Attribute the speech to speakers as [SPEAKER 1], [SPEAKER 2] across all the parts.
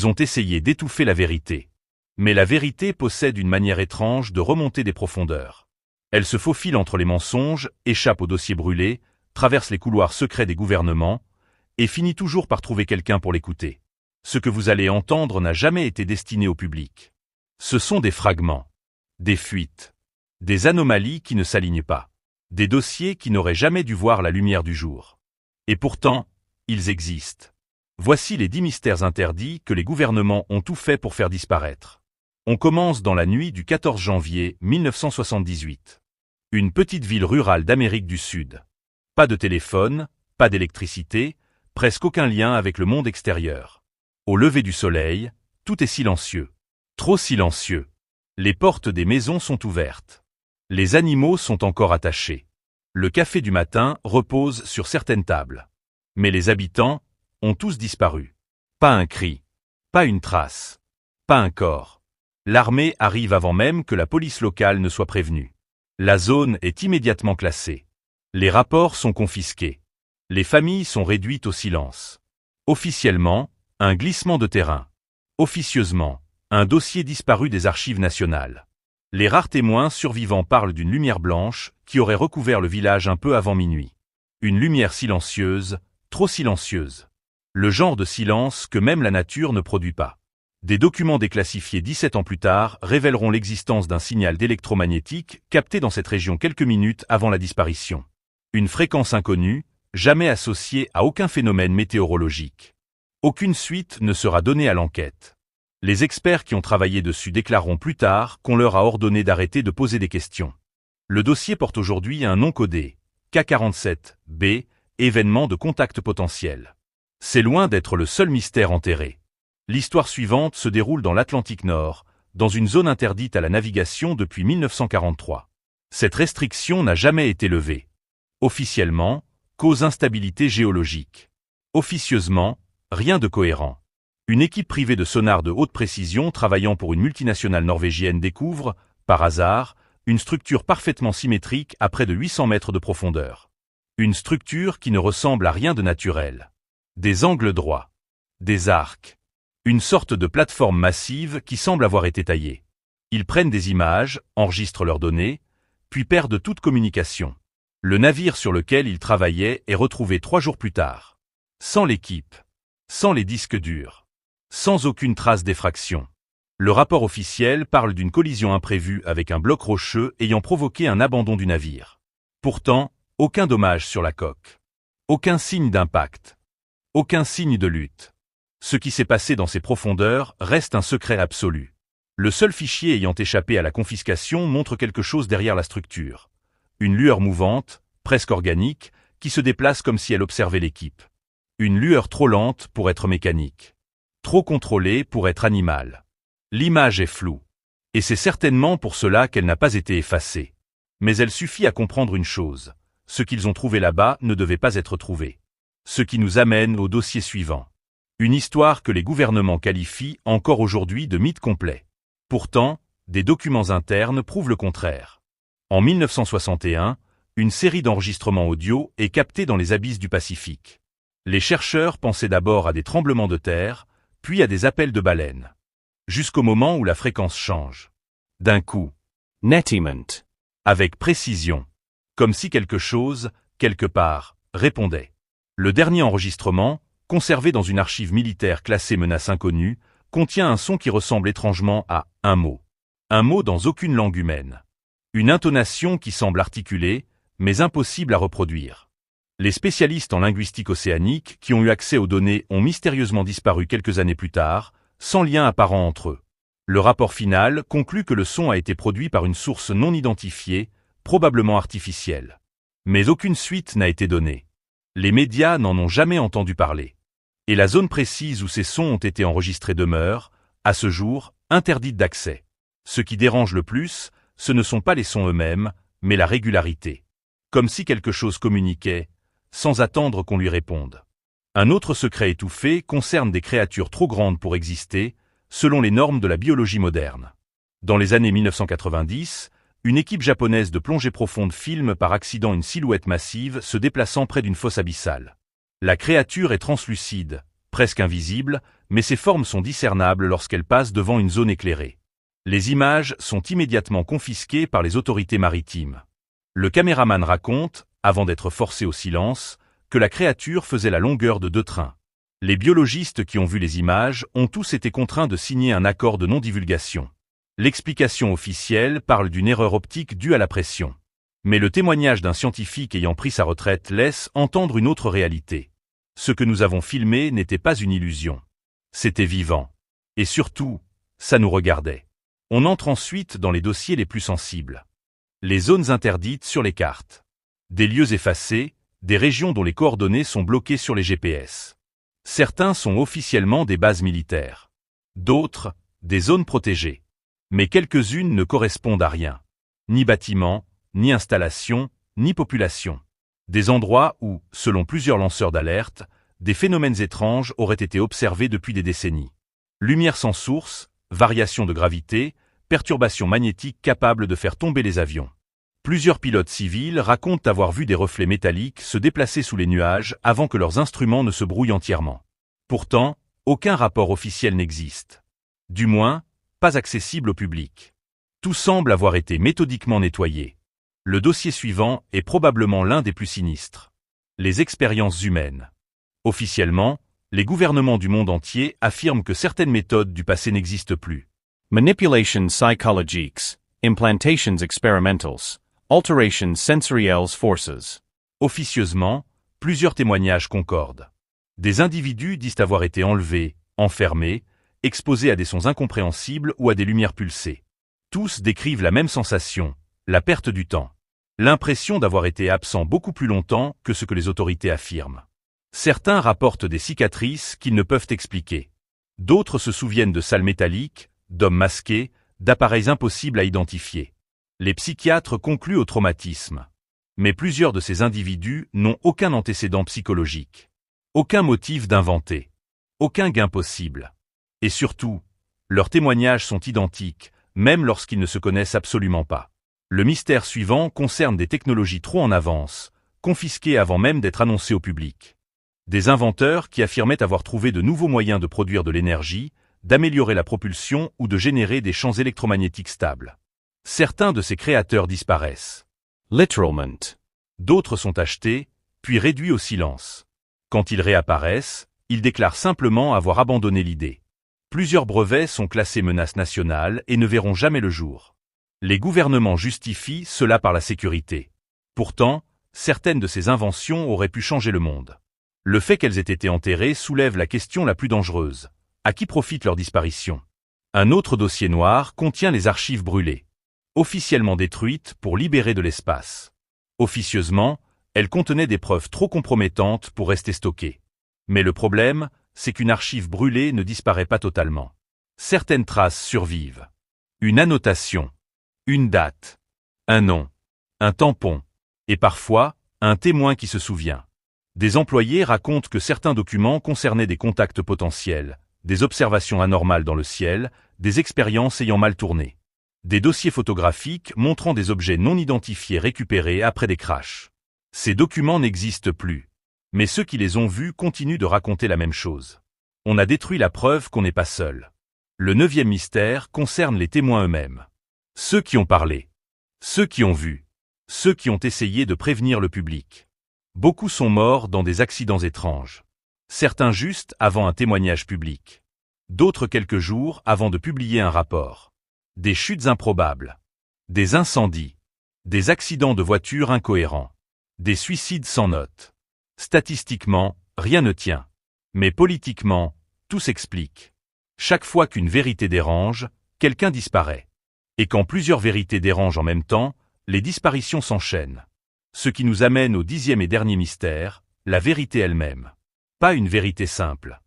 [SPEAKER 1] Ils ont essayé d'étouffer la vérité. Mais la vérité possède une manière étrange de remonter des profondeurs. Elle se faufile entre les mensonges, échappe aux dossiers brûlés, traverse les couloirs secrets des gouvernements, et finit toujours par trouver quelqu'un pour l'écouter. Ce que vous allez entendre n'a jamais été destiné au public. Ce sont des fragments, des fuites, des anomalies qui ne s'alignent pas, des dossiers qui n'auraient jamais dû voir la lumière du jour. Et pourtant, ils existent. Voici les 10 mystères interdits que les gouvernements ont tout fait pour faire disparaître. On commence dans la nuit du 14 janvier 1978. Une petite ville rurale d'Amérique du Sud. Pas de téléphone, pas d'électricité, presque aucun lien avec le monde extérieur. Au lever du soleil, tout est silencieux. Trop silencieux. Les portes des maisons sont ouvertes. Les animaux sont encore attachés. Le café du matin repose sur certaines tables. Mais les habitants ont tous disparu. Pas un cri, pas une trace, pas un corps. L'armée arrive avant même que la police locale ne soit prévenue. La zone est immédiatement classée. Les rapports sont confisqués. Les familles sont réduites au silence. Officiellement, un glissement de terrain. Officieusement, un dossier disparu des archives nationales. Les rares témoins survivants parlent d'une lumière blanche qui aurait recouvert le village un peu avant minuit. Une lumière silencieuse, trop silencieuse. Le genre de silence que même la nature ne produit pas. Des documents déclassifiés 17 ans plus tard révéleront l'existence d'un signal d'électromagnétique capté dans cette région quelques minutes avant la disparition. Une fréquence inconnue, jamais associée à aucun phénomène météorologique. Aucune suite ne sera donnée à l'enquête. Les experts qui ont travaillé dessus déclareront plus tard qu'on leur a ordonné d'arrêter de poser des questions. Le dossier porte aujourd'hui un nom codé, K47B, événement de contact potentiel. C'est loin d'être le seul mystère enterré. L'histoire suivante se déroule dans l'Atlantique Nord, dans une zone interdite à la navigation depuis 1943. Cette restriction n'a jamais été levée. Officiellement, cause instabilité géologique. Officieusement, rien de cohérent. Une équipe privée de sonars de haute précision travaillant pour une multinationale norvégienne découvre, par hasard, une structure parfaitement symétrique à près de 800 mètres de profondeur. Une structure qui ne ressemble à rien de naturel. Des angles droits. Des arcs. Une sorte de plateforme massive qui semble avoir été taillée. Ils prennent des images, enregistrent leurs données, puis perdent toute communication. Le navire sur lequel ils travaillaient est retrouvé 3 jours plus tard. Sans l'équipe. Sans les disques durs. Sans aucune trace d'effraction. Le rapport officiel parle d'une collision imprévue avec un bloc rocheux ayant provoqué un abandon du navire. Pourtant, aucun dommage sur la coque. Aucun signe d'impact. Aucun signe de lutte. Ce qui s'est passé dans ces profondeurs reste un secret absolu. Le seul fichier ayant échappé à la confiscation montre quelque chose derrière la structure. Une lueur mouvante, presque organique, qui se déplace comme si elle observait l'équipe. Une lueur trop lente pour être mécanique. Trop contrôlée pour être animale. L'image est floue. Et c'est certainement pour cela qu'elle n'a pas été effacée. Mais elle suffit à comprendre une chose. Ce qu'ils ont trouvé là-bas ne devait pas être trouvé. Ce qui nous amène au dossier suivant. Une histoire que les gouvernements qualifient encore aujourd'hui de mythe complet. Pourtant, des documents internes prouvent le contraire. En 1961, une série d'enregistrements audio est captée dans les abysses du Pacifique. Les chercheurs pensaient d'abord à des tremblements de terre, puis à des appels de baleines. Jusqu'au moment où la fréquence change. D'un coup.
[SPEAKER 2] Netiment.
[SPEAKER 1] Avec précision. Comme si quelque chose, quelque part, répondait. Le dernier enregistrement, conservé dans une archive militaire classée menace inconnue, contient un son qui ressemble étrangement à un mot. Un mot dans aucune langue humaine. Une intonation qui semble articulée, mais impossible à reproduire. Les spécialistes en linguistique océanique qui ont eu accès aux données ont mystérieusement disparu quelques années plus tard, sans lien apparent entre eux. Le rapport final conclut que le son a été produit par une source non identifiée, probablement artificielle. Mais aucune suite n'a été donnée. Les médias n'en ont jamais entendu parler. Et la zone précise où ces sons ont été enregistrés demeure, à ce jour, interdite d'accès. Ce qui dérange le plus, ce ne sont pas les sons eux-mêmes, mais la régularité. Comme si quelque chose communiquait, sans attendre qu'on lui réponde. Un autre secret étouffé concerne des créatures trop grandes pour exister, selon les normes de la biologie moderne. Dans les années 1990, une équipe japonaise de plongée profonde filme par accident une silhouette massive se déplaçant près d'une fosse abyssale. La créature est translucide, presque invisible, mais ces formes sont discernables lorsqu'elles passent devant une zone éclairée. Les images sont immédiatement confisquées par les autorités maritimes. Le caméraman raconte, avant d'être forcé au silence, que la créature faisait la longueur de 2 trains. Les biologistes qui ont vu les images ont tous été contraints de signer un accord de non-divulgation. L'explication officielle parle d'une erreur optique due à la pression. Mais le témoignage d'un scientifique ayant pris sa retraite laisse entendre une autre réalité. Ce que nous avons filmé n'était pas une illusion. C'était vivant. Et surtout, ça nous regardait. On entre ensuite dans les dossiers les plus sensibles. Les zones interdites sur les cartes. Des lieux effacés, des régions dont les coordonnées sont bloquées sur les GPS. Certains sont officiellement des bases militaires. D'autres, des zones protégées. Mais quelques-unes ne correspondent à rien. Ni bâtiments, ni installations, ni population. Des endroits où, selon plusieurs lanceurs d'alerte, des phénomènes étranges auraient été observés depuis des décennies. Lumière sans source, variations de gravité, perturbations magnétiques capables de faire tomber les avions. Plusieurs pilotes civils racontent avoir vu des reflets métalliques se déplacer sous les nuages avant que leurs instruments ne se brouillent entièrement. Pourtant, aucun rapport officiel n'existe. Du moins, pas accessible au public. Tout semble avoir été méthodiquement nettoyé. Le dossier suivant est probablement l'un des plus sinistres. Les expériences humaines. Officiellement, les gouvernements du monde entier affirment que certaines méthodes du passé n'existent plus.
[SPEAKER 2] Manipulations psychologiques, implantations experimentals, alterations sensorielles forces.
[SPEAKER 1] Officieusement, plusieurs témoignages concordent. Des individus disent avoir été enlevés, enfermés, exposés à des sons incompréhensibles ou à des lumières pulsées. Tous décrivent la même sensation, la perte du temps. L'impression d'avoir été absent beaucoup plus longtemps que ce que les autorités affirment. Certains rapportent des cicatrices qu'ils ne peuvent expliquer. D'autres se souviennent de salles métalliques, d'hommes masqués, d'appareils impossibles à identifier. Les psychiatres concluent au traumatisme. Mais plusieurs de ces individus n'ont aucun antécédent psychologique. Aucun motif d'inventer. Aucun gain possible. Et surtout, leurs témoignages sont identiques, même lorsqu'ils ne se connaissent absolument pas. Le mystère suivant concerne des technologies trop en avance, confisquées avant même d'être annoncées au public. Des inventeurs qui affirmaient avoir trouvé de nouveaux moyens de produire de l'énergie, d'améliorer la propulsion ou de générer des champs électromagnétiques stables. Certains de ces créateurs disparaissent.
[SPEAKER 2] Literalment.
[SPEAKER 1] D'autres sont achetés, puis réduits au silence. Quand ils réapparaissent, ils déclarent simplement avoir abandonné l'idée. Plusieurs brevets sont classés menaces nationales et ne verront jamais le jour. Les gouvernements justifient cela par la sécurité. Pourtant, certaines de ces inventions auraient pu changer le monde. Le fait qu'elles aient été enterrées soulève la question la plus dangereuse. À qui profite leur disparition? Un autre dossier noir contient les archives brûlées. Officiellement détruites pour libérer de l'espace. Officieusement, elles contenaient des preuves trop compromettantes pour rester stockées. Mais le problème, c'est qu'une archive brûlée ne disparaît pas totalement. Certaines traces survivent. Une annotation, une date, un nom, un tampon, et parfois, un témoin qui se souvient. Des employés racontent que certains documents concernaient des contacts potentiels, des observations anormales dans le ciel, des expériences ayant mal tourné. Des dossiers photographiques montrant des objets non identifiés récupérés après des crashs. Ces documents n'existent plus. Mais ceux qui les ont vus continuent de raconter la même chose. On a détruit la preuve qu'on n'est pas seul. Le 9e mystère concerne les témoins eux-mêmes. Ceux qui ont parlé. Ceux qui ont vu. Ceux qui ont essayé de prévenir le public. Beaucoup sont morts dans des accidents étranges. Certains juste avant un témoignage public. D'autres quelques jours avant de publier un rapport. Des chutes improbables. Des incendies. Des accidents de voiture incohérents. Des suicides sans note. Statistiquement, rien ne tient. Mais politiquement, tout s'explique. Chaque fois qu'une vérité dérange, quelqu'un disparaît. Et quand plusieurs vérités dérangent en même temps, les disparitions s'enchaînent. Ce qui nous amène au 10e et dernier mystère, la vérité elle-même. Pas une vérité simple.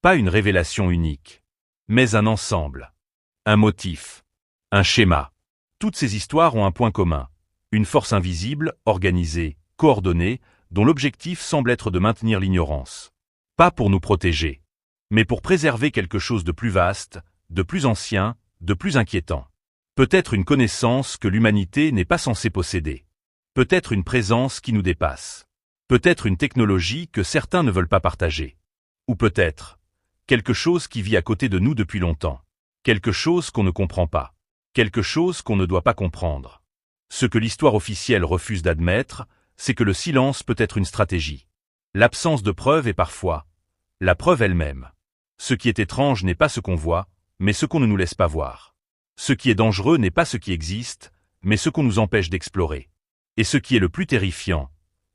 [SPEAKER 1] Pas une révélation unique. Mais un ensemble. Un motif. Un schéma. Toutes ces histoires ont un point commun. Une force invisible, organisée, coordonnée, dont l'objectif semble être de maintenir l'ignorance. Pas pour nous protéger, mais pour préserver quelque chose de plus vaste, de plus ancien, de plus inquiétant. Peut-être une connaissance que l'humanité n'est pas censée posséder. Peut-être une présence qui nous dépasse. Peut-être une technologie que certains ne veulent pas partager. Ou peut-être quelque chose qui vit à côté de nous depuis longtemps, quelque chose qu'on ne comprend pas, quelque chose qu'on ne doit pas comprendre. Ce que l'histoire officielle refuse d'admettre, c'est que le silence peut être une stratégie. L'absence de preuve est parfois la preuve elle-même. Ce qui est étrange n'est pas ce qu'on voit, mais ce qu'on ne nous laisse pas voir. Ce qui est dangereux n'est pas ce qui existe, mais ce qu'on nous empêche d'explorer. Et ce qui est le plus terrifiant,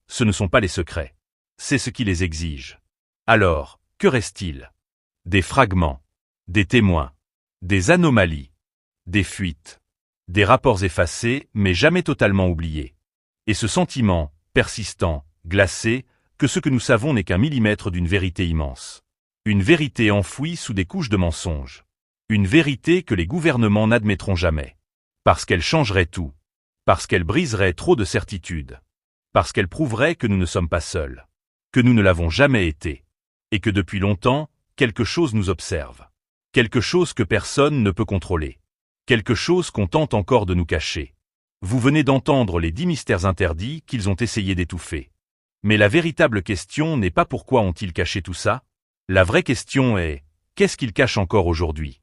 [SPEAKER 1] ce ne sont pas les secrets. C'est ce qui les exige. Alors, que reste-t-il? Des fragments, des témoins, des anomalies, des fuites, des rapports effacés mais jamais totalement oubliés. Et ce sentiment, persistant, glacé, que ce que nous savons n'est qu'un millimètre d'une vérité immense. Une vérité enfouie sous des couches de mensonges. Une vérité que les gouvernements n'admettront jamais. Parce qu'elle changerait tout. Parce qu'elle briserait trop de certitudes. Parce qu'elle prouverait que nous ne sommes pas seuls. Que nous ne l'avons jamais été. Et que depuis longtemps, quelque chose nous observe. Quelque chose que personne ne peut contrôler. Quelque chose qu'on tente encore de nous cacher. Vous venez d'entendre les 10 mystères interdits qu'ils ont essayé d'étouffer. Mais la véritable question n'est pas pourquoi ont-ils caché tout ça? La vraie question est, qu'est-ce qu'ils cachent encore aujourd'hui?